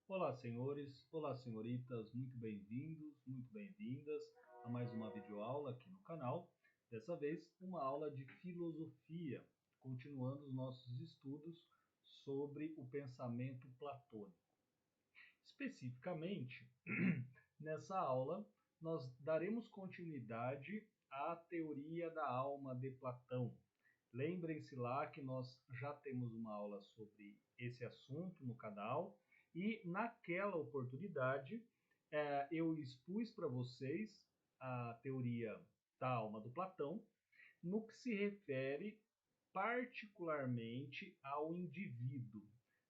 Olá, senhores, olá, senhoritas, muito bem-vindos, muito bem-vindas a mais uma videoaula aqui no canal. Dessa vez, uma aula de filosofia, continuando os nossos estudos sobre o pensamento platônico. Especificamente, nessa aula, nós daremos continuidade à teoria da alma de Platão. Lembrem-se lá que nós já temos uma aula sobre esse assunto no canal e naquela oportunidade eu expus para vocês a teoria da alma do Platão no que se refere particularmente ao indivíduo.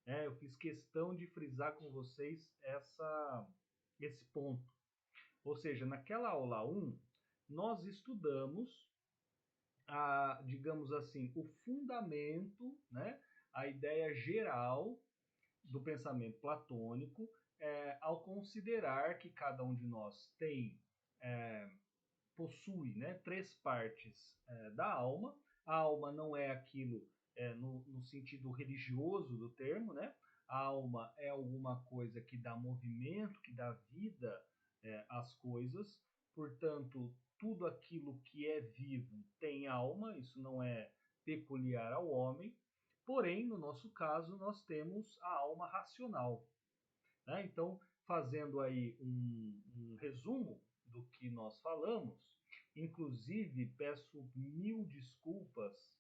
Eu fiz questão de frisar com vocês esse ponto. Ou seja, naquela aula 1, nós estudamos digamos assim, o fundamento, né, a ideia geral do pensamento platônico, ao considerar que cada um de nós possui, né, três partes da alma. A alma não é aquilo no sentido religioso do termo, né? A alma é alguma coisa que dá movimento, que dá vida às coisas. Portanto, tudo aquilo que é vivo tem alma, isso não é peculiar ao homem. Porém, no nosso caso, nós temos a alma racional, né? Então, fazendo aí um resumo do que nós falamos, inclusive peço mil desculpas,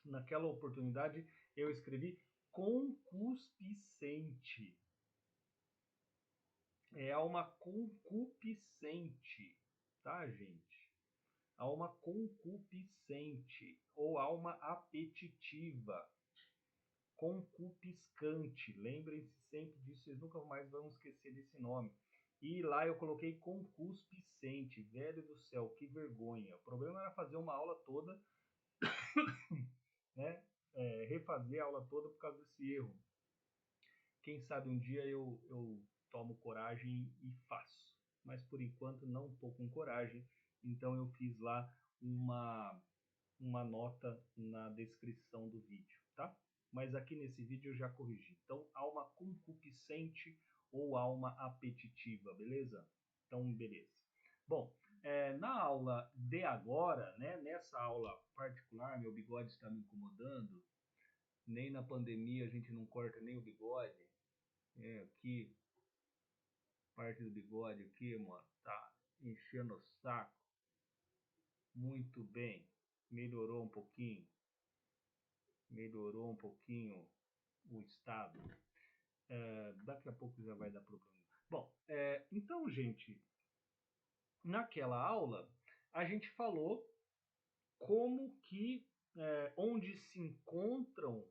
naquela oportunidade eu escrevi concupiscente. É alma concupiscente, tá, gente? Alma concupiscente ou alma apetitiva, concupiscante. Lembrem-se sempre disso, vocês nunca mais vão esquecer desse nome. E lá eu coloquei concupiscente. Velho do céu, que vergonha. O problema era fazer uma aula toda, né? Refazer a aula toda por causa desse erro. Quem sabe um dia eu tomo coragem e faço. Mas por enquanto não estou com coragem. Então eu fiz lá uma nota na descrição do vídeo, tá? Mas aqui nesse vídeo eu já corrigi. Então, alma concupiscente ou alma apetitiva, beleza? Então, beleza. Bom, na aula de agora, né, nessa aula particular, meu bigode está me incomodando. Nem na pandemia a gente não corta nem o bigode. Aqui, parte do bigode aqui, mano, tá enchendo o saco. Muito bem. Melhorou um pouquinho. Melhorou um pouquinho o estado. Daqui a pouco já vai dar problema. Bom, então, gente, naquela aula a gente falou como que, onde se encontram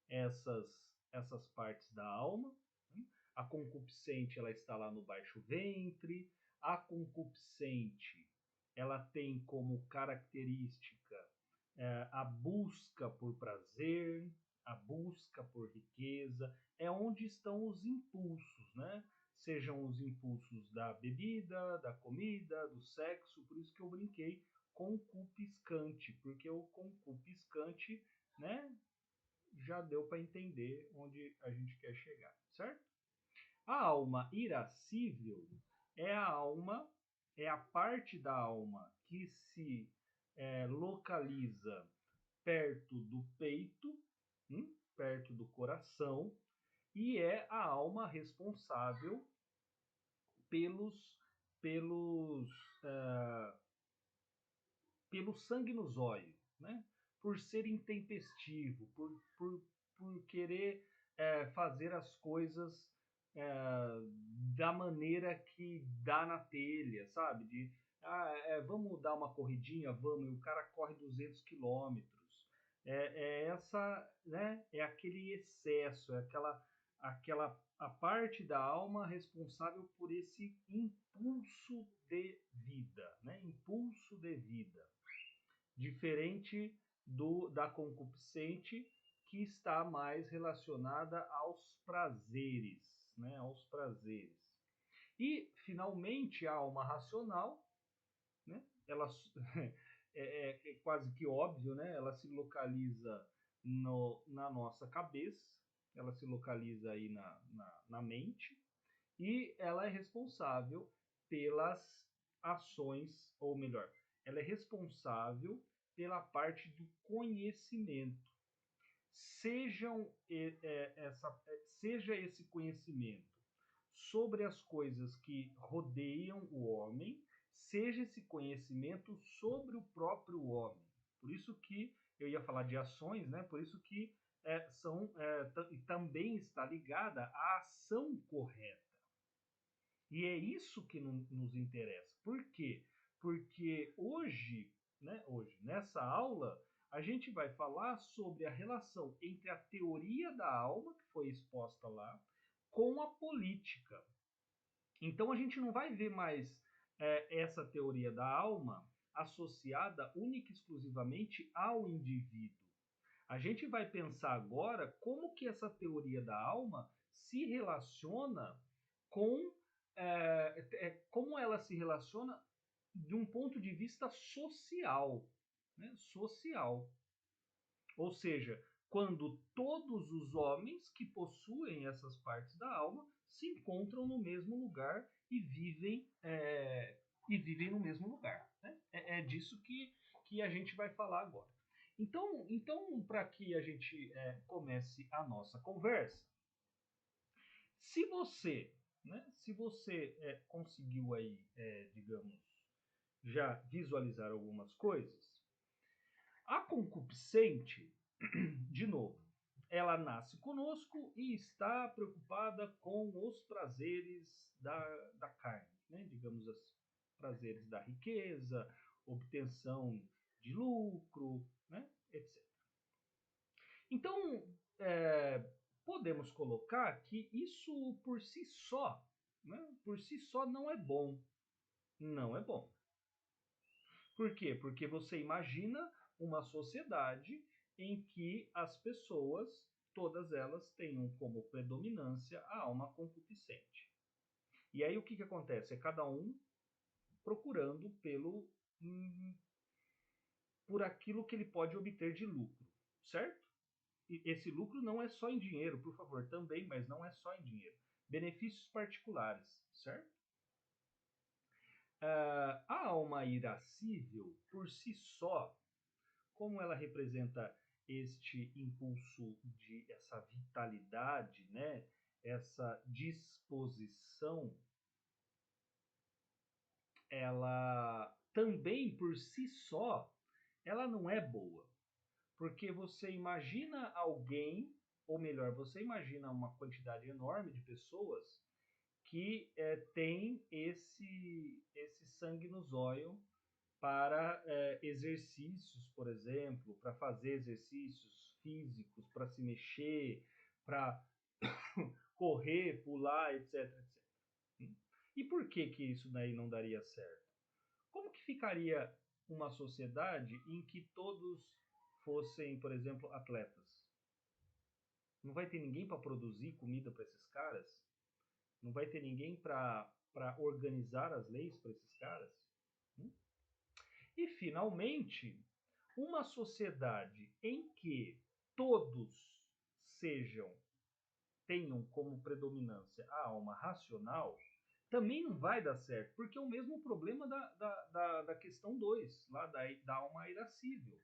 essas partes da alma. Né? A concupiscente ela está lá no baixo ventre. A concupiscente ela tem como característica a busca por prazer, a busca por riqueza, é onde estão os impulsos, né? Sejam os impulsos da bebida, da comida, do sexo, por isso que eu brinquei concupiscante, porque o concupiscante, né, já deu para entender onde a gente quer chegar, certo? A alma irascível é a alma, é a parte da alma que se localiza perto do peito, perto do coração, e é a alma responsável pelos, pelos, uh, pelo sangue no zóio, né? Por ser intempestivo, por querer fazer as coisas da maneira que dá na telha, sabe? Vamos dar uma corridinha, vamos, e o cara corre 200 quilômetros. Né? É aquele excesso, a parte da alma responsável por esse impulso de vida, né? Impulso de vida, diferente da concupiscente, que está mais relacionada aos prazeres, né? Aos prazeres. E finalmente a alma racional, né? Ela quase que óbvio, né? Ela se localiza na nossa cabeça, ela se localiza aí na mente, e ela é responsável pelas ações, ou melhor, ela é responsável pela parte do conhecimento. Seja esse conhecimento sobre as coisas que rodeiam o homem, seja esse conhecimento sobre o próprio homem. Por isso que eu ia falar de ações, né? Por isso que também está ligada à ação correta. E é isso que nos interessa. Por quê? Porque hoje, nessa aula, a gente vai falar sobre a relação entre a teoria da alma, que foi exposta lá, com a política. Então a gente não vai ver mais essa teoria da alma associada única e exclusivamente ao indivíduo. A gente vai pensar agora como que essa teoria da alma se relaciona com como ela se relaciona de um ponto de vista social, né? Social. Ou seja, quando todos os homens que possuem essas partes da alma se encontram no mesmo lugar e vivem no mesmo lugar. Né? É disso que a gente vai falar agora. Então para que a gente comece a nossa conversa, se você conseguiu aí, digamos, já visualizar algumas coisas, a concupiscente, de novo, ela nasce conosco e está preocupada com os prazeres da carne, né? Digamos assim, prazeres da riqueza, obtenção de lucro, né? Etc. Então, podemos colocar que isso por si só, né? Por si só não é bom. Não é bom. Por quê? Porque você imagina uma sociedade em que as pessoas, todas elas, tenham como predominância a alma concupiscente. E aí o que acontece? É cada um procurando por aquilo que ele pode obter de lucro, certo? E esse lucro não é só em dinheiro, por favor, também, mas não é só em dinheiro. Benefícios particulares, certo? A alma irascível, por si só, como ela representa este impulso de essa vitalidade, né? Essa disposição, ela também por si só, ela não é boa. Porque você imagina alguém, ou melhor, você imagina uma quantidade enorme de pessoas que tem esse sangue nos olhos para exercícios, por exemplo, para fazer exercícios físicos, para se mexer, para correr, pular, etc, etc. E por que isso daí não daria certo? Como que ficaria uma sociedade em que todos fossem, por exemplo, atletas? Não vai ter ninguém para produzir comida para esses caras? Não vai ter ninguém para organizar as leis para esses caras? E, finalmente, uma sociedade em que todos tenham como predominância a alma racional, também não vai dar certo, porque é o mesmo problema da questão 2, lá da alma irascível.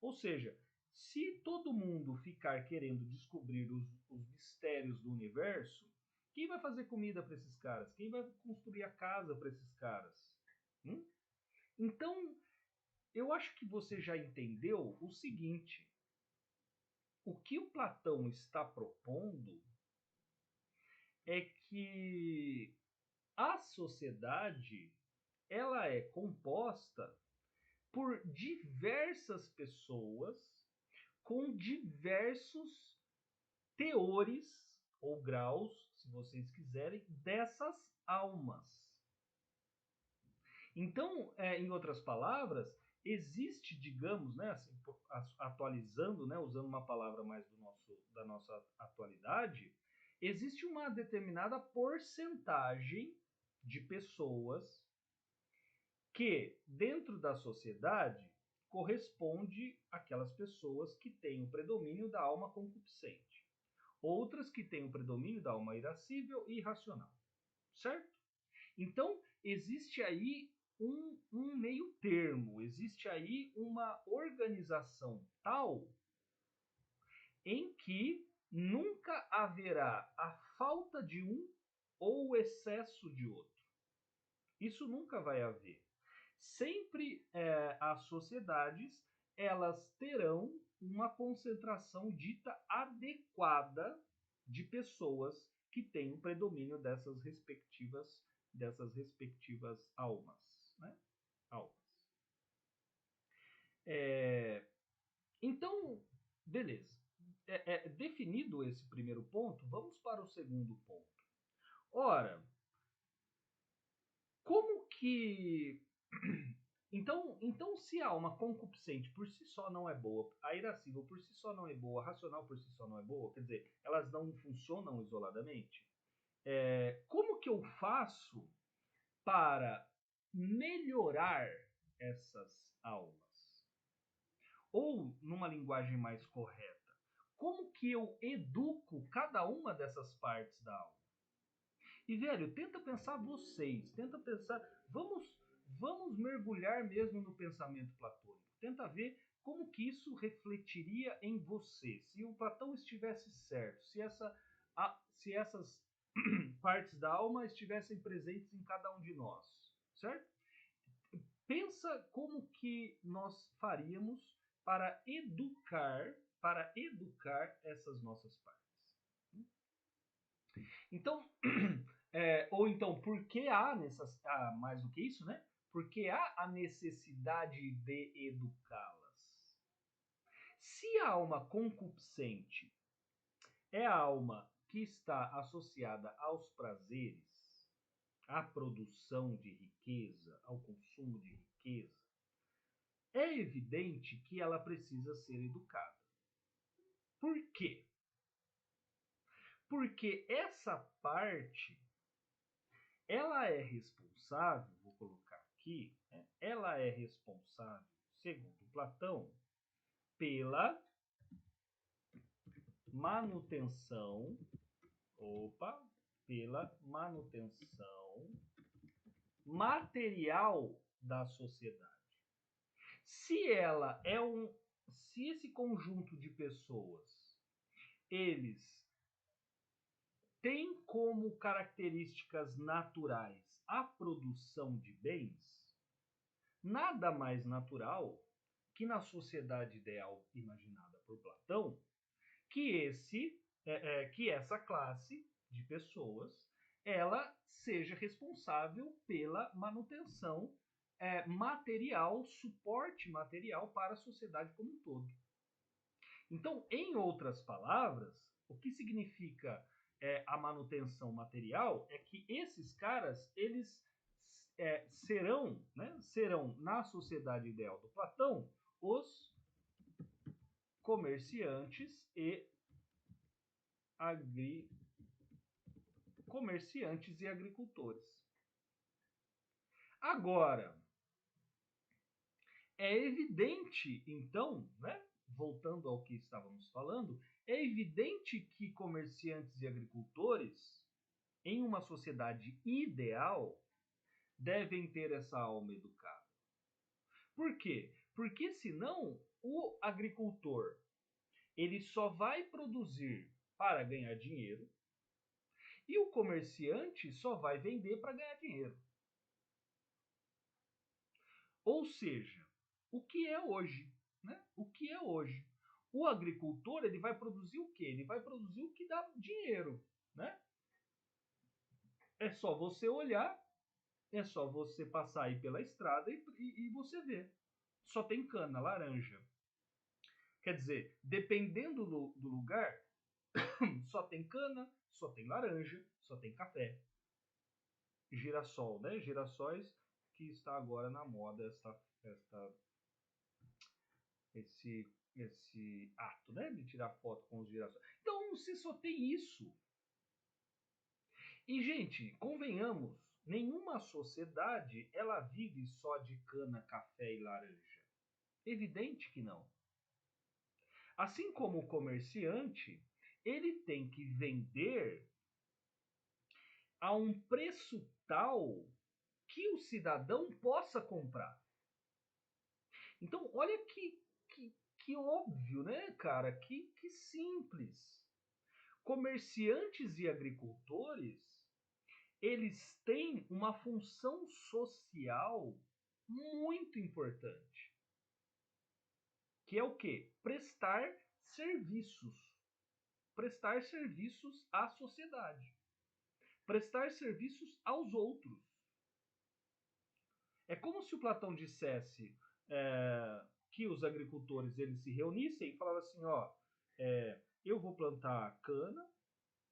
Ou seja, se todo mundo ficar querendo descobrir os mistérios do universo, quem vai fazer comida para esses caras? Quem vai construir a casa para esses caras? Então, eu acho que você já entendeu o seguinte: o que o Platão está propondo é que a sociedade ela é composta por diversas pessoas com diversos teores ou graus, se vocês quiserem, dessas almas. Então, em outras palavras, existe, digamos, né, assim, atualizando, né, usando uma palavra mais da nossa atualidade, existe uma determinada porcentagem de pessoas que, dentro da sociedade, corresponde àquelas pessoas que têm o predomínio da alma concupiscente. outras que têm o predomínio da alma irascível e irracional, certo? Então, existe aí um meio termo, existe aí uma organização tal em que nunca haverá a falta de um ou o excesso de outro. Isso nunca vai haver. Sempre as sociedades elas terão uma concentração dita adequada de pessoas que têm o predomínio dessas respectivas almas, né? Almas. Então, beleza. Definido esse primeiro ponto, vamos para o segundo ponto. Ora, como que então, se a alma concupiscente por si só não é boa, a irascível por si só não é boa, a racional por si só não é boa, quer dizer, elas não funcionam isoladamente, como que eu faço para melhorar essas almas? Ou, numa linguagem mais correta, como que eu educo cada uma dessas partes da alma? E, velho, tenta pensar vocês, tenta pensar, vamos mergulhar mesmo no pensamento platônico. Tenta ver como que isso refletiria em você, se o Platão estivesse certo, se essas partes da alma estivessem presentes em cada um de nós, certo? Pensa como que nós faríamos para educar essas nossas partes. Então, ou então, por que há mais do que isso, né? Porque há a necessidade de educá-las. Se a alma concupiscente é a alma que está associada aos prazeres, à produção de riqueza, ao consumo de riqueza, é evidente que ela precisa ser educada. Por quê? Porque essa parte ela é responsável, vou colocar aqui, né? Ela é responsável, segundo Platão, pela manutenção, pela manutenção material da sociedade. Se esse conjunto de pessoas, eles têm como características naturais a produção de bens, nada mais natural que na sociedade ideal imaginada por Platão, que essa classe de pessoas ela seja responsável pela manutenção material, suporte material para a sociedade como um todo. Então, em outras palavras, o que significa a manutenção material é que esses caras eles serão na sociedade ideal do Platão os comerciantes e agricultores. Agora, é evidente, então, né, voltando ao que estávamos falando, é evidente que comerciantes e agricultores, em uma sociedade ideal, devem ter essa alma educada. Por quê? Porque senão o agricultor ele só vai produzir para ganhar dinheiro e o comerciante só vai vender para ganhar dinheiro. Ou seja, o que é hoje? Né? O que é hoje? O agricultor ele vai produzir o quê? Ele vai produzir o que dá dinheiro. Né? É só você olhar, é só você passar aí pela estrada e você ver. Só tem cana, laranja. Quer dizer, dependendo do lugar, só tem cana, só tem laranja, só tem café. Girassol, né? Girassóis que está agora na moda esse ato, né? De tirar foto com os girassóis. Então, se só tem isso. E, gente, convenhamos, nenhuma sociedade ela vive só de cana, café e laranja. Evidente que não. Assim como o comerciante, ele tem que vender a um preço tal que o cidadão possa comprar. Então, olha que óbvio, né, cara? Que simples. Comerciantes e agricultores, eles têm uma função social muito importante. Que é o quê? Prestar serviços. Prestar serviços à sociedade. Prestar serviços aos outros. É como se o Platão dissesse que os agricultores eles se reunissem e falavam assim, ó, eu vou plantar cana,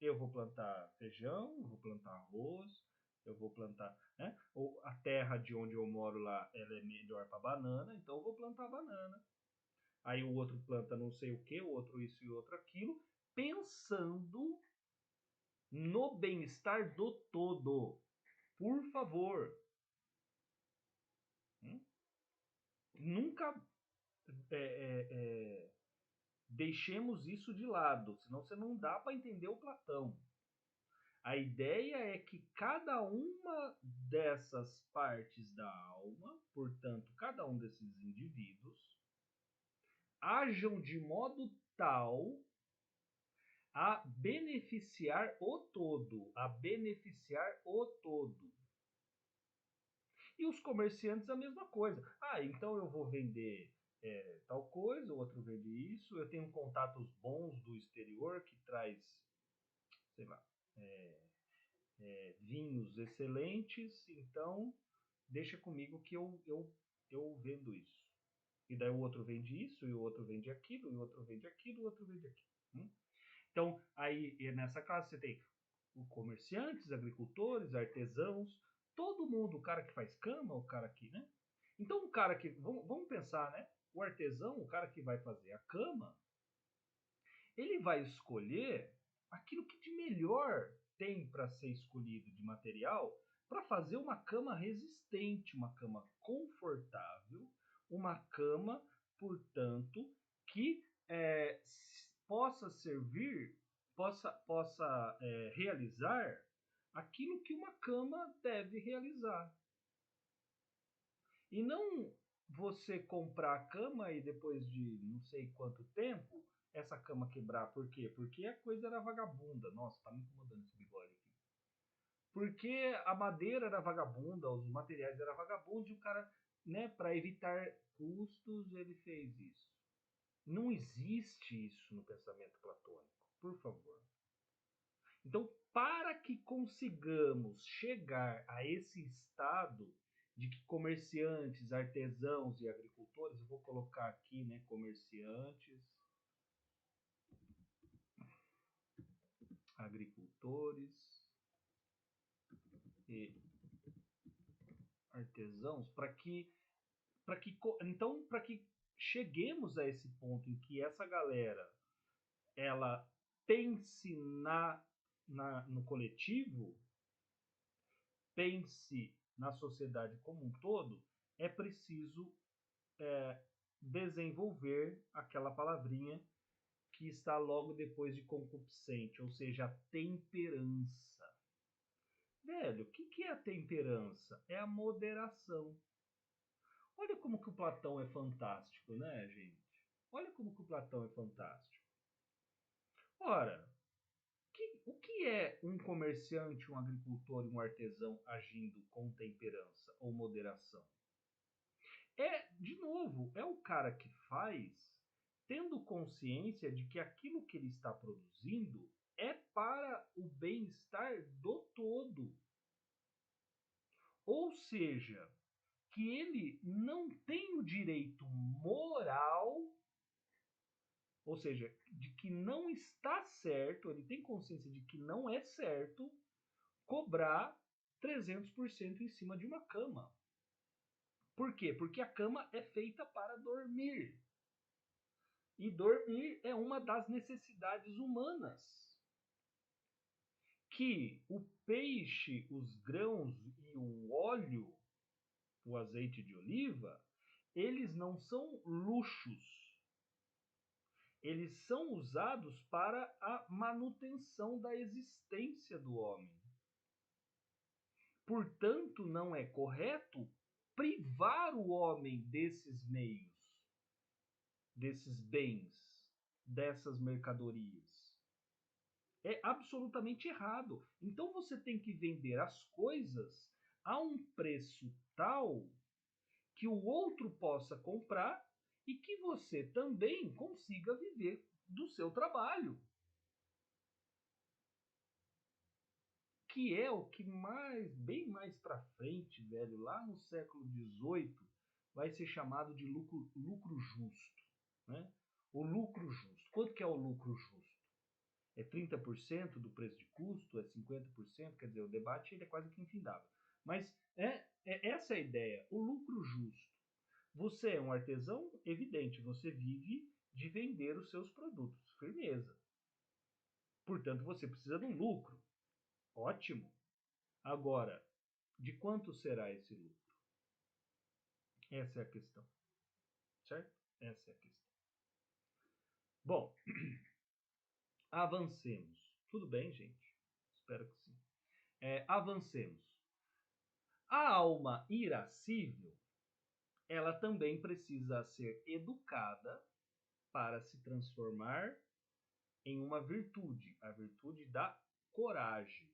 eu vou plantar feijão, eu vou plantar arroz, eu vou plantar, né? Ou a terra de onde eu moro lá, ela é melhor para banana, então eu vou plantar banana. Aí o outro planta não sei o que, o outro isso e o outro aquilo, pensando no bem-estar do todo. Por favor. Nunca deixemos isso de lado, senão você não dá para entender o Platão. A ideia é que cada uma dessas partes da alma, portanto, cada um desses indivíduos, ajam de modo tal a beneficiar o todo, a beneficiar o todo. E os comerciantes a mesma coisa. Ah, então eu vou vender tal coisa, o outro vende isso. Eu tenho contatos bons do exterior que traz, sei lá, vinhos excelentes. Então deixa comigo que eu vendo isso. E daí o outro vende isso, e o outro vende aquilo, e o outro vende aquilo, e o outro vende aquilo. Então, aí nessa classe você tem comerciantes, agricultores, artesãos, todo mundo, o cara que faz cama, o cara que, né? Então, o cara que, vamos pensar, né? O artesão, o cara que vai fazer a cama, ele vai escolher aquilo que de melhor tem para ser escolhido de material para fazer uma cama resistente, uma cama confortável, uma cama, portanto, que possa servir, possa realizar aquilo que uma cama deve realizar. E não você comprar a cama e depois de não sei quanto tempo essa cama quebrar. Por quê? Porque a coisa era vagabunda. Nossa, tá me incomodando esse bigode aqui. Porque a madeira era vagabunda, os materiais eram vagabundos e o cara, né, para evitar custos, ele fez isso. Não existe isso no pensamento platônico, por favor. Então, para que consigamos chegar a esse estado de que comerciantes, artesãos e agricultores, eu vou colocar aqui, né, comerciantes, agricultores e artesãos, para que cheguemos a esse ponto em que essa galera ela pense no coletivo, pense na sociedade como um todo, é preciso desenvolver aquela palavrinha que está logo depois de concupiscente, ou seja, a temperança. Velho, o que é a temperança? É a moderação. Olha como que o Platão é fantástico, né, gente? Olha como que o Platão é fantástico. Ora, o que é um comerciante, um agricultor e um artesão agindo com temperança ou moderação? De novo, é o cara que faz tendo consciência de que aquilo que ele está produzindo é para o bem-estar do todo. Ou seja, que ele não tem o direito moral, ou seja, de que não está certo, ele tem consciência de que não é certo cobrar 300% em cima de uma cama. Por quê? Porque a cama é feita para dormir. E dormir é uma das necessidades humanas. Que o peixe, os grãos e o óleo, o azeite de oliva, eles não são luxos. eles são usados para a manutenção da existência do homem. Portanto, não é correto privar o homem desses meios, desses bens, dessas mercadorias. É absolutamente errado. Então você tem que vender as coisas a um preço tal que o outro possa comprar e que você também consiga viver do seu trabalho. Que é o que bem mais para frente, velho, lá no século XVIII, vai ser chamado de lucro justo. Né? O lucro justo. Quanto que é o lucro justo? É 30% do preço de custo? É 50%? Quer dizer, o debate ele é quase que infindável. Mas essa é a ideia, o lucro justo. Você é um artesão? Evidente, você vive de vender os seus produtos. Firmeza. Portanto, você precisa de um lucro. Ótimo. Agora, de quanto será esse lucro? Essa é a questão. Certo? Essa é a questão. Bom, avancemos. Tudo bem, gente? Espero que sim. Avancemos. A alma irascível, ela também precisa ser educada para se transformar em uma virtude, a virtude da coragem.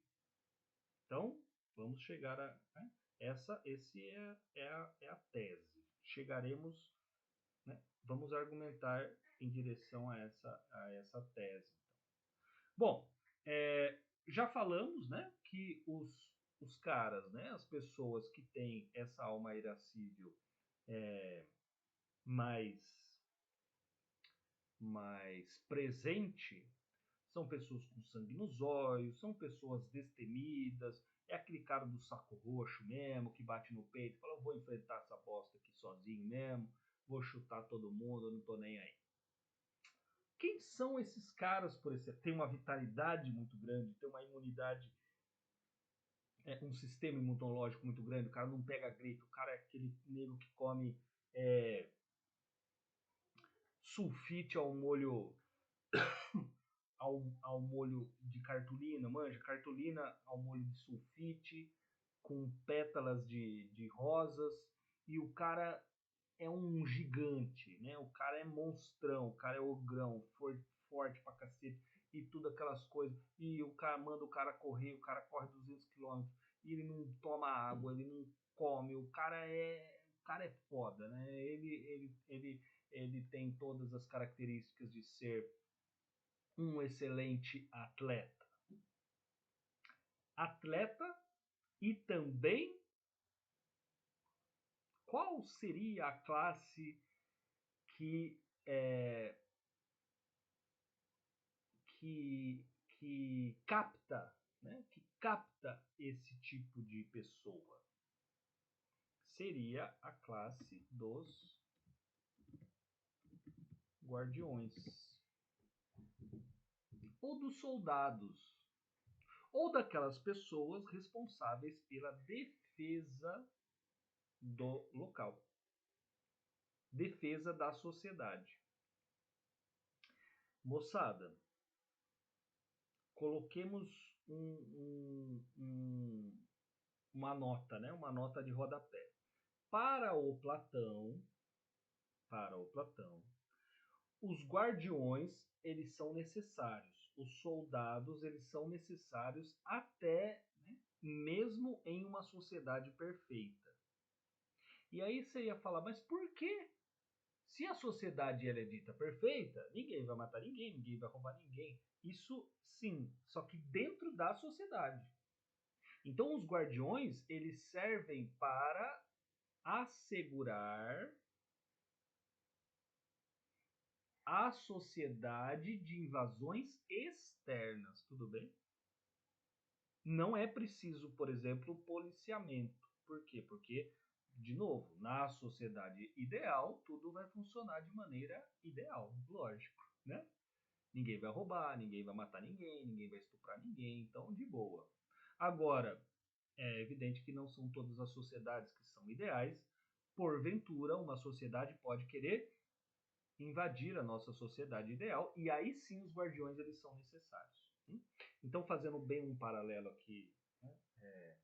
Então, vamos chegar a. Né? Esse é a tese. Chegaremos, né? Vamos argumentar em direção a essa tese. Bom, já falamos, né, que os caras, né, as pessoas que têm essa alma irascível mais, mais presente são pessoas com sangue nos olhos, são pessoas destemidas, é aquele cara do saco roxo mesmo, que bate no peito e fala, eu vou enfrentar essa bosta aqui sozinho mesmo, vou chutar todo mundo, eu não tô nem aí. Quem são esses caras, por exemplo? Tem uma vitalidade muito grande, tem uma imunidade, um sistema imunológico muito grande, o cara não pega gripe, o cara é aquele negro que come sulfite ao molho ao molho de cartolina, manja, cartolina ao molho de sulfite, com pétalas de rosas, e o cara é um gigante, né? O cara é monstrão, o cara é ogrão, forte pra cacete, e tudo aquelas coisas, e o cara manda o cara correr, o cara corre 200 km, e ele não toma água, ele não come, o cara é foda, né? Ele tem todas as características de ser um excelente atleta. Atleta e também qual seria a classe que que capta, né, que capta esse tipo de pessoa? Seria a classe dos guardiões ou dos soldados ou daquelas pessoas responsáveis pela defesa do local, defesa da sociedade. Moçada, coloquemos uma nota, né? Uma nota de rodapé. Para o Platão, os guardiões eles são necessários, os soldados eles são necessários até, né, mesmo em uma sociedade perfeita. E aí você ia falar, mas por quê? Se a sociedade ela é dita perfeita, ninguém vai matar ninguém, ninguém vai roubar ninguém. Isso sim, só que dentro da sociedade. Então os guardiões, eles servem para assegurar a sociedade de invasões externas, tudo bem? Não é preciso, por exemplo, policiamento. Por quê? Porque, de novo, na sociedade ideal, tudo vai funcionar de maneira ideal, lógico, né? Ninguém vai roubar, ninguém vai matar ninguém, ninguém vai estuprar ninguém, então de boa. Agora, é evidente que não são todas as sociedades que são ideais. Porventura, uma sociedade pode querer invadir a nossa sociedade ideal, e aí sim os guardiões eles são necessários. Então, fazendo bem um paralelo aqui, né,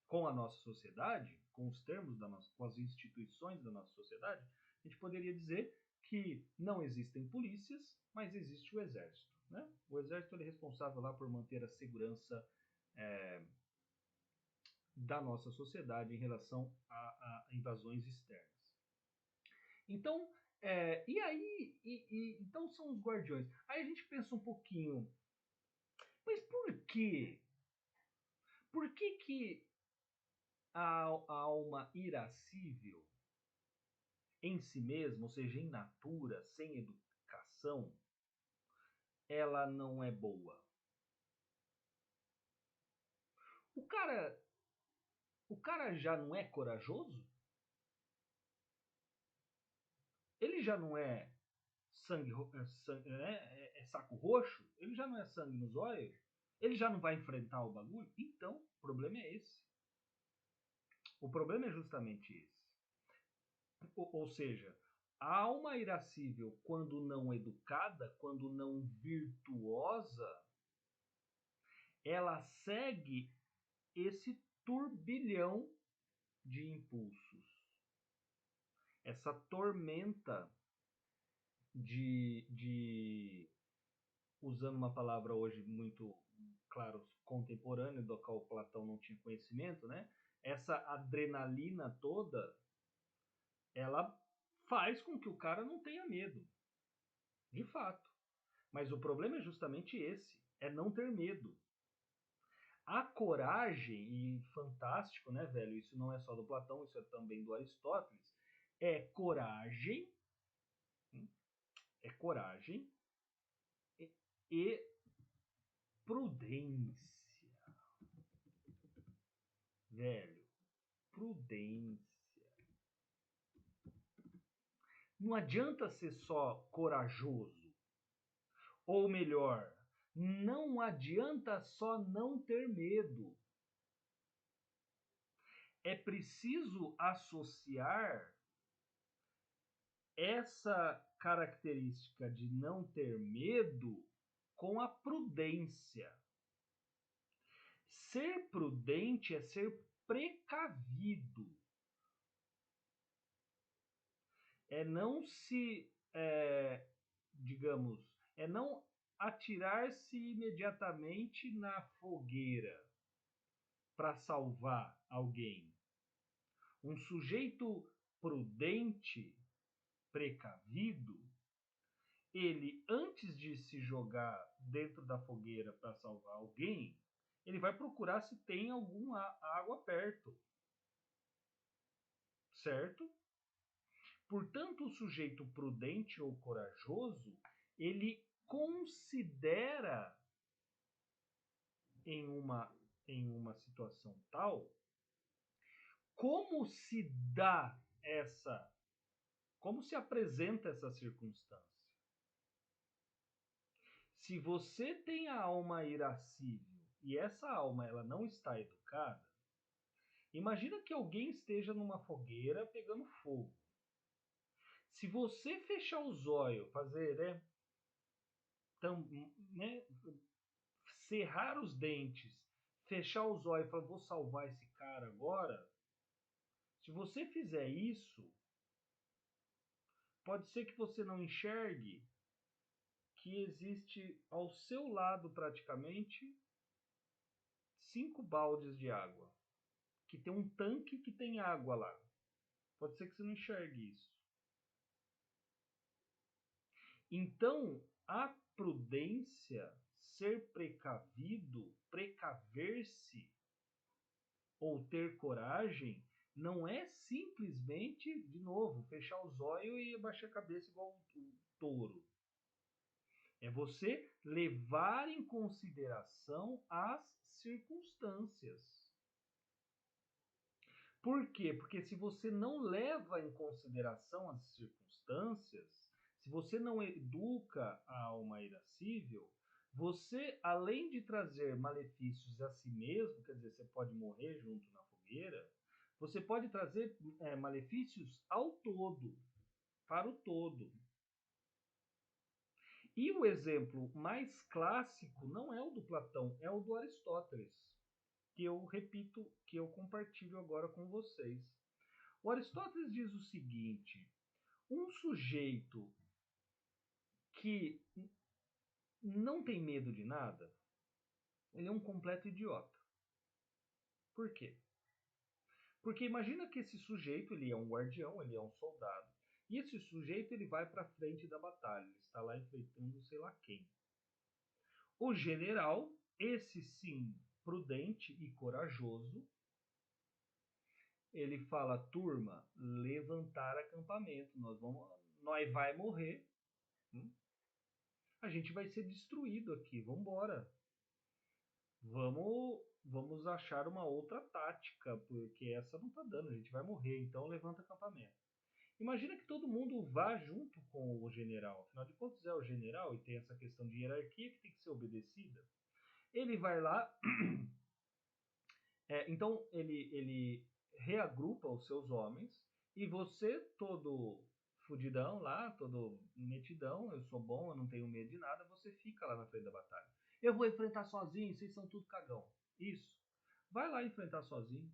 com a nossa sociedade, com os termos da nossa, com as instituições da nossa sociedade, a gente poderia dizer que não existem polícias, mas existe o exército. Né? O exército ele é responsável lá por manter a segurança da nossa sociedade em relação a invasões externas. Então, e aí, então são os guardiões. Aí a gente pensa um pouquinho, mas por quê? Por que a alma irascível em si mesma, ou seja, em natura, sem educação, ela não é boa? O cara já não é corajoso? Ele já não é saco roxo? Ele já não é sangue nos olhos? Ele já não vai enfrentar o bagulho? Então, o problema é esse. O problema é justamente esse. Ou seja, a alma irascível, quando não educada, quando não virtuosa, ela segue esse turbilhão de impulsos, essa tormenta usando uma palavra hoje muito, claro, contemporânea, do qual Platão não tinha conhecimento, né? Essa adrenalina toda, ela faz com que o cara não tenha medo, de fato. Mas o problema é justamente esse, é não ter medo. A coragem, e fantástico, né, velho? Isso não é só do Platão, isso é também do Aristóteles. É coragem, é coragem e prudência, velho. Prudência. Não adianta ser só corajoso. Ou melhor, não adianta só não ter medo. É preciso associar essa característica de não ter medo com a prudência. Ser prudente é ser precavido. É não se, digamos, é não atirar-se imediatamente na fogueira para salvar alguém. Um sujeito prudente, precavido, ele, antes de se jogar dentro da fogueira para salvar alguém, ele vai procurar se tem alguma água perto. Certo? Portanto, o sujeito prudente ou corajoso, ele considera em uma situação tal como se dá essa, como se apresenta essa circunstância. Se você tem a alma irascível e essa alma ela não está educada, imagina que alguém esteja numa fogueira pegando fogo. Se você fechar os olhos, fazer, cerrar os dentes, fechar os olhos e falar, vou salvar esse cara agora, se você fizer isso, pode ser que você não enxergue que existe ao seu lado praticamente 5 baldes de água, que tem um tanque que tem água lá. Pode ser que você não enxergue isso. Então, a prudência, ser precavido, precaver-se ou ter coragem, não é simplesmente, de novo, fechar os olhos e abaixar a cabeça igual um touro. É você levar em consideração as circunstâncias. Por quê? Porque se você não leva em consideração as circunstâncias, se você não educa a alma irascível, você, além de trazer malefícios a si mesmo, quer dizer, você pode morrer junto na fogueira, você pode trazer malefícios ao todo. para o todo. E o exemplo mais clássico não é o do Platão, é o do Aristóteles, que eu repito, que eu compartilho agora com vocês. O Aristóteles diz o seguinte: um sujeito que não tem medo de nada, ele é um completo idiota. Por quê? Porque imagina que esse sujeito, ele é um guardião, ele é um soldado, e esse sujeito ele vai para frente da batalha, ele está lá enfrentando sei lá quem. O general, esse sim, prudente e corajoso, ele fala: turma, levantar acampamento, nós vai morrer, a gente vai ser destruído aqui, vamos embora. Vamos achar uma outra tática, porque essa não está dando, a gente vai morrer, então levanta acampamento. Imagina que todo mundo vá junto com o general, afinal de contas é o general e tem essa questão de hierarquia que tem que ser obedecida. Ele vai lá, então ele reagrupa os seus homens e você, todo fudidão lá, todo metidão, eu sou bom, eu não tenho medo de nada, você fica lá na frente da batalha. Eu vou enfrentar sozinho, vocês são tudo cagão. Isso. Vai lá enfrentar sozinho.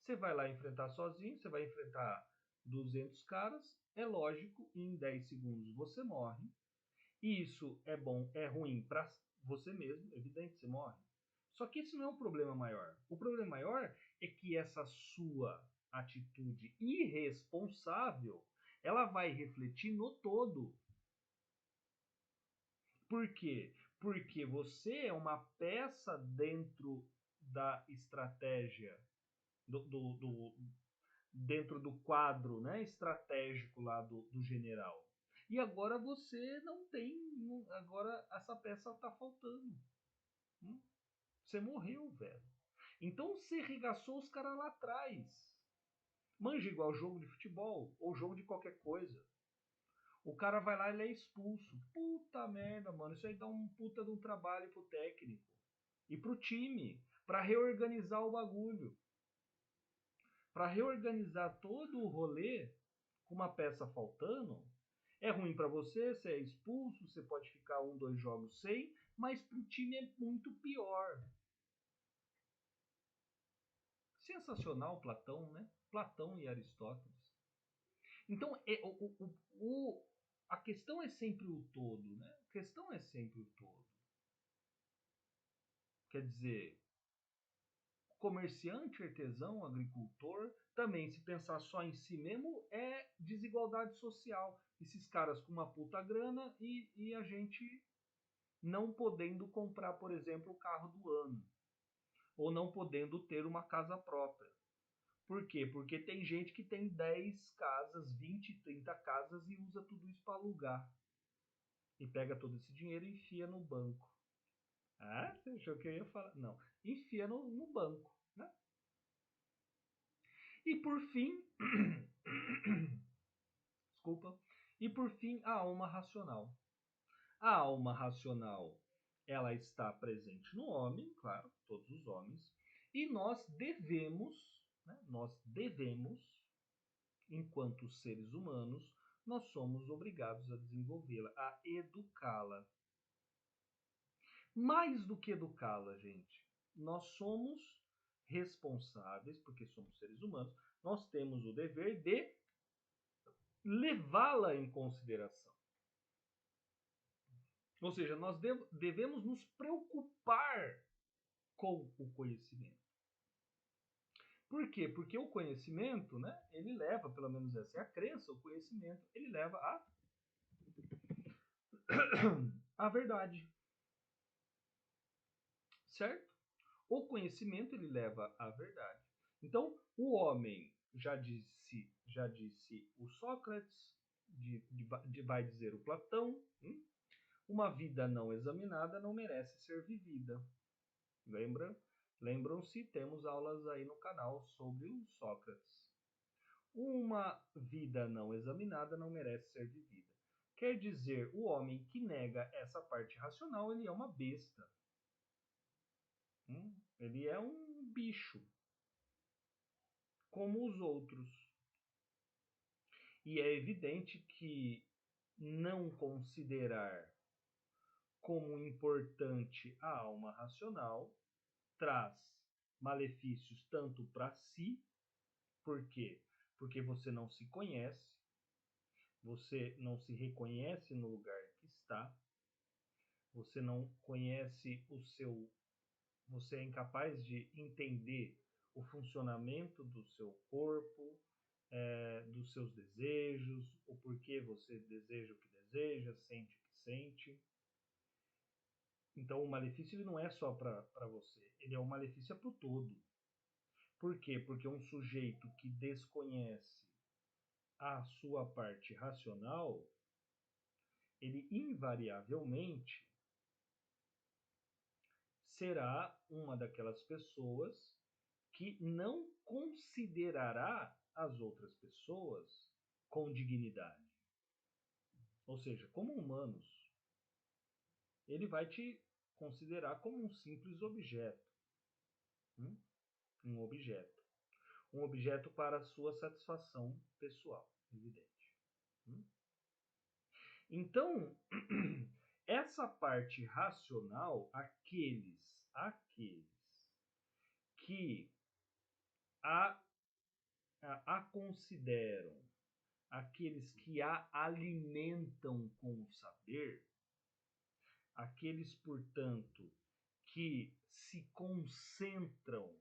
Você vai lá enfrentar sozinho, você vai enfrentar 200 caras, é lógico, em 10 segundos você morre. E isso é bom, é ruim para você mesmo, evidente, você morre. Só que esse não é o problema maior. O problema maior é que essa sua atitude irresponsável, ela vai refletir no todo. Por quê? Porque você é uma peça dentro da estratégia, dentro do quadro, né, estratégico lá do general. E agora você não tem, agora essa peça está faltando. Você morreu, velho. Então você regaçou os caras lá atrás. Manja igual jogo de futebol ou jogo de qualquer coisa. O cara vai lá e ele é expulso. Puta merda, mano. Isso aí dá um puta de um trabalho pro técnico e pro time para reorganizar o bagulho. Para reorganizar todo o rolê com uma peça faltando, é ruim para você, você é expulso, você pode ficar 2 jogos sem, mas pro time é muito pior. Sensacional Platão, né? Platão e Aristóteles. Então, a questão é sempre o todo, né? A questão é sempre o todo. Quer dizer, comerciante, artesão, agricultor, também, se pensar só em si mesmo, é desigualdade social. Esses caras com uma puta grana e a gente não podendo comprar, por exemplo, o carro do ano. Ou não podendo ter uma casa própria. Por quê? Porque tem gente que tem 10 casas, 20, 30 casas e usa tudo isso para alugar. E pega todo esse dinheiro e enfia no banco. Ah, você achou que eu ia falar? Não. Enfia no banco. Né? E por fim, desculpa. E por fim, a alma racional. A alma racional, ela está presente no homem, claro, todos os homens, e nós devemos, enquanto seres humanos, nós somos obrigados a desenvolvê-la, a educá-la. Mais do que educá-la, gente, nós somos responsáveis, porque somos seres humanos, nós temos o dever de levá-la em consideração. Ou seja, nós devemos nos preocupar com o conhecimento. Por quê? Porque o conhecimento, né, ele leva, pelo menos essa é a crença, o conhecimento, ele leva a verdade. Certo? O conhecimento, ele leva à verdade. Então, o homem, já disse o Sócrates, vai dizer o Platão, uma vida não examinada não merece ser vivida. Lembram-se, temos aulas aí no canal sobre o Sócrates. Uma vida não examinada não merece ser vivida. Quer dizer, o homem que nega essa parte racional, ele é uma besta. Ele é um bicho, como os outros. E é evidente que não considerar como importante a alma racional traz malefícios tanto para si, por quê? Porque você não se conhece, você não se reconhece no lugar que está, você não conhece o seu, você é incapaz de entender o funcionamento do seu corpo, dos seus desejos, o porquê você deseja o que deseja, sente o que sente. Então o malefício ele não é só para você, ele é um malefício para o todo. Por quê? Porque um sujeito que desconhece a sua parte racional, ele invariavelmente será uma daquelas pessoas que não considerará as outras pessoas com dignidade. Ou seja, como humanos, ele vai te considerar como um simples objeto. Um objeto. Um objeto para a sua satisfação pessoal, evidente. Então, essa parte racional, aqueles que a consideram, aqueles que a alimentam com o saber, aqueles, portanto, que se concentram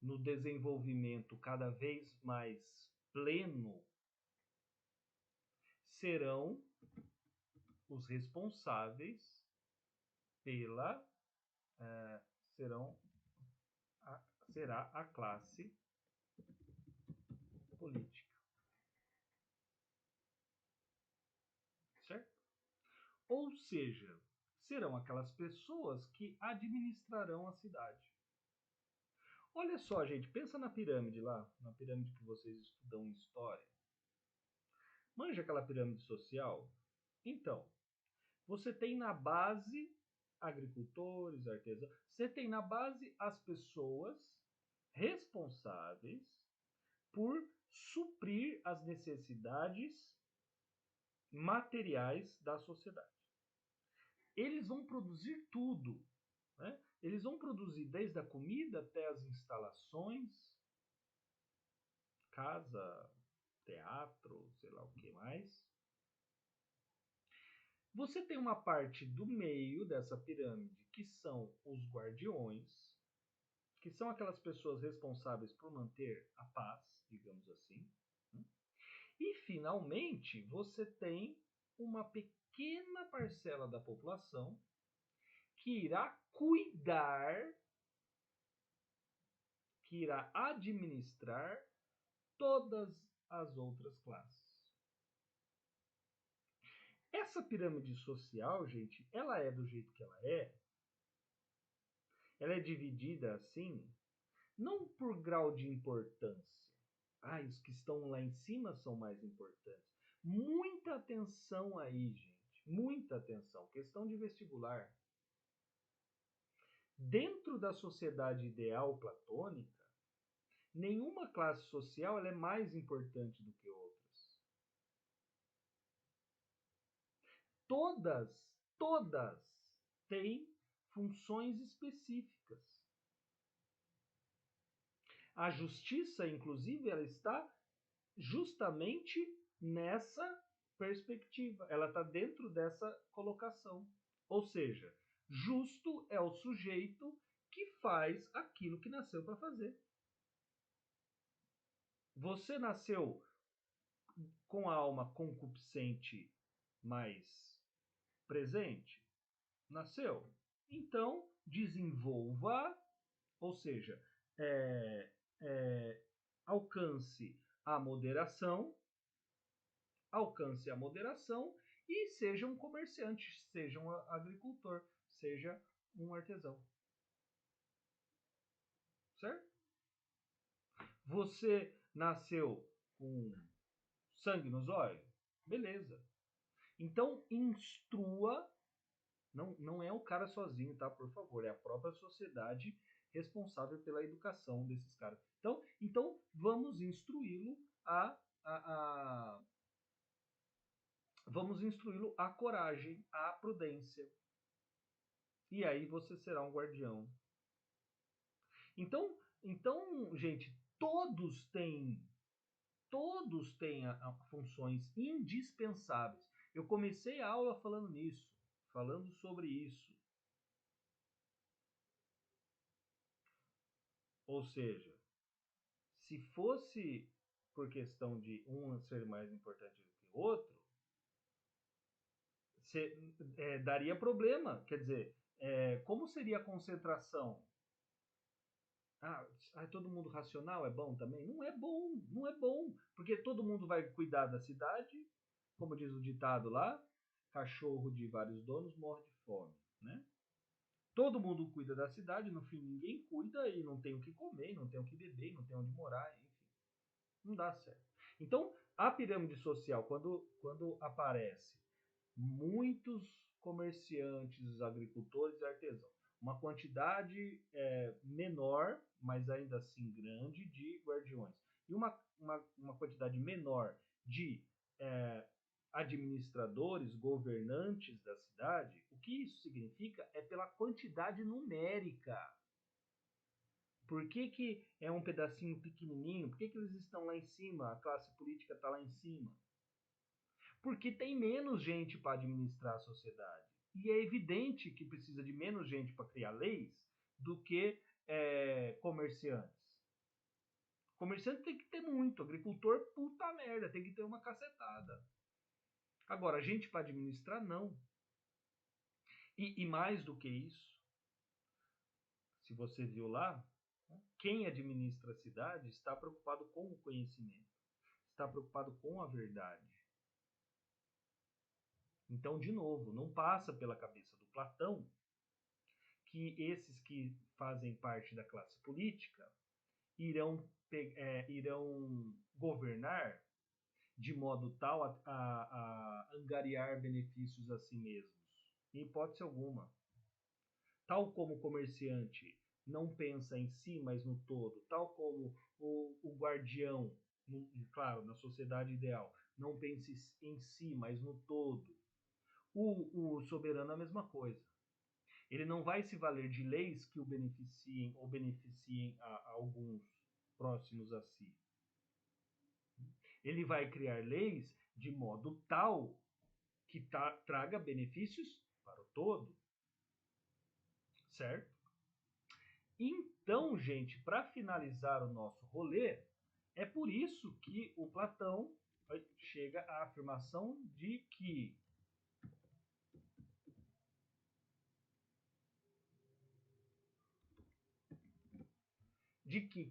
no desenvolvimento cada vez mais pleno, serão os responsáveis pela serão será a classe política, certo? Ou seja, serão aquelas pessoas que administrarão a cidade. Olha só, gente, pensa na pirâmide lá, na pirâmide que vocês estudam em história. Manja aquela pirâmide social? Então, você tem na base agricultores, artesãos, você tem na base as pessoas responsáveis por suprir as necessidades materiais da sociedade. Eles vão produzir tudo, né? Eles vão produzir desde a comida até as instalações, casa, teatro, sei lá o que mais. Você tem uma parte do meio dessa pirâmide que são os guardiões, que são aquelas pessoas responsáveis por manter a paz, digamos assim. E, finalmente, você tem uma pequena parcela da população que irá cuidar, que irá administrar todas as outras classes. Essa pirâmide social, gente, ela é do jeito que ela é. Ela é dividida assim, não por grau de importância. Os que estão lá em cima são mais importantes. Muita atenção aí, gente. Muita atenção. Questão de vestibular. Dentro da sociedade ideal platônica, nenhuma classe social ela é mais importante do que outras. Todas têm funções específicas. A justiça, inclusive, ela está justamente nessa perspectiva. Ela está dentro dessa colocação. Ou seja, justo é o sujeito que faz aquilo que nasceu para fazer. Você nasceu com a alma concupiscente mais presente? Nasceu? Então, desenvolva, ou seja, alcance a moderação, e seja um comerciante, seja um agricultor, seja um artesão. Certo? Você nasceu com sangue nos olhos? Beleza. Então, instrua. Não é o cara sozinho, tá? Por favor, é a própria sociedade responsável pela educação desses caras. Então vamos instruí-lo a vamos instruí-lo à coragem, à prudência. E aí você será um guardião. Então, gente, todos têm funções indispensáveis. Eu comecei a aula falando sobre isso. Ou seja, se fosse por questão de um ser mais importante do que o outro, daria problema. Quer dizer, como seria a concentração? Todo mundo racional é bom também? Não é bom, não é bom. Porque todo mundo vai cuidar da cidade, como diz o ditado lá, cachorro de vários donos morre de fome, né? Todo mundo cuida da cidade, no fim ninguém cuida e não tem o que comer, não tem o que beber, não tem onde morar, enfim. Não dá certo. Então, a pirâmide social, quando aparece muitos comerciantes, agricultores e artesãos, uma quantidade menor, mas ainda assim grande, de guardiões, e uma quantidade menor de administradores, governantes da cidade, o que isso significa é pela quantidade numérica. Por que é um pedacinho pequenininho? Por que eles estão lá em cima? A classe política está lá em cima? Porque tem menos gente para administrar a sociedade. E é evidente que precisa de menos gente para criar leis do que comerciantes. Comerciante tem que ter muito, agricultor, puta merda, tem que ter uma cacetada. Agora, gente para administrar, não. E mais do que isso, se você viu lá, quem administra a cidade está preocupado com o conhecimento, está preocupado com a verdade. Então, de novo, não passa pela cabeça do Platão que esses que fazem parte da classe política irão governar de modo tal a angariar benefícios a si mesmos. Em hipótese alguma. Tal como o comerciante não pensa em si, mas no todo, tal como o guardião, claro, na sociedade ideal, não pensa em si, mas no todo, o soberano é a mesma coisa. Ele não vai se valer de leis que o beneficiem ou beneficiem a alguns próximos a si. Ele vai criar leis de modo tal que traga benefícios para o todo. Certo? Então, gente, para finalizar o nosso rolê, é por isso que o Platão chega à afirmação de que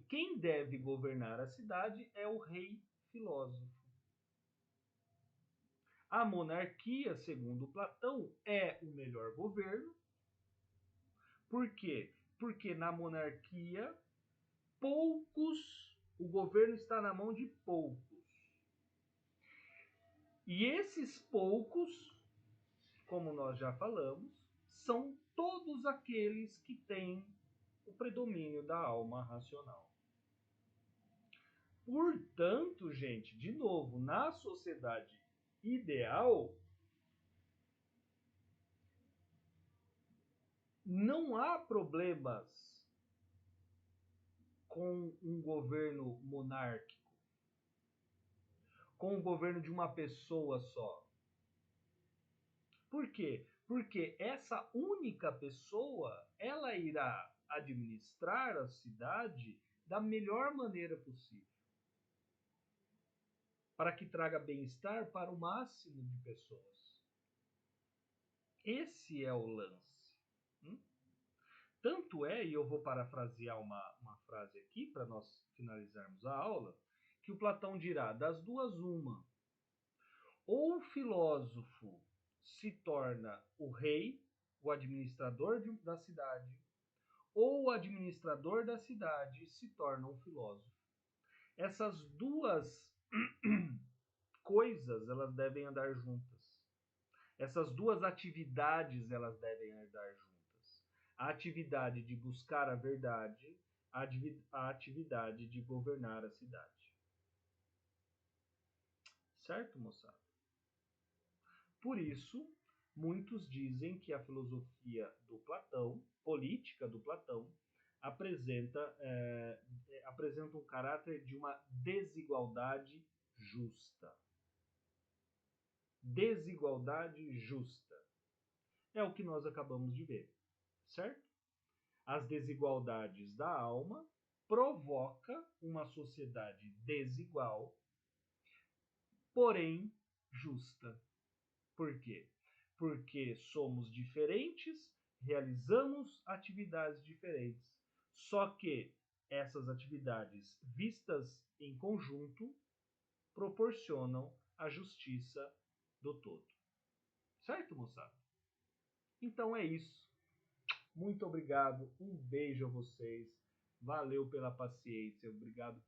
quem deve governar a cidade é o rei filósofo. A monarquia, segundo Platão, é o melhor governo. Por quê? Porque na monarquia, o governo está na mão de poucos. E esses poucos, como nós já falamos, são todos aqueles que têm o predomínio da alma racional. Portanto, gente, de novo, na sociedade ideal, não há problemas com um governo monárquico, com o governo de uma pessoa só. Por quê? Porque essa única pessoa, ela irá administrar a cidade da melhor maneira possível, para que traga bem-estar para o máximo de pessoas. Esse é o lance. Tanto é, e eu vou parafrasear uma frase aqui para nós finalizarmos a aula, que o Platão dirá: das duas, uma. Ou o filósofo se torna o rei, o administrador da cidade, ou o administrador da cidade se torna um filósofo. Essas duas coisas, elas devem andar juntas. Essas duas atividades, elas devem andar juntas. A atividade de buscar a verdade, a atividade de governar a cidade. Certo, moçada? Por isso, muitos dizem que a filosofia do Platão, política do Platão, apresenta um caráter de uma desigualdade justa. Desigualdade justa. É o que nós acabamos de ver, certo? As desigualdades da alma provoca uma sociedade desigual, porém justa. Por quê? Porque somos diferentes, realizamos atividades diferentes. Só que essas atividades vistas em conjunto proporcionam a justiça do todo. Certo, moçada? Então é isso. Muito obrigado, um beijo a vocês. Valeu pela paciência, obrigado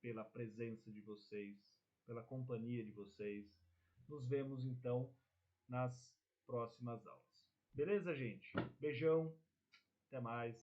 pela presença de vocês, pela companhia de vocês. Nos vemos então nas próximas aulas. Beleza, gente? Beijão, até mais.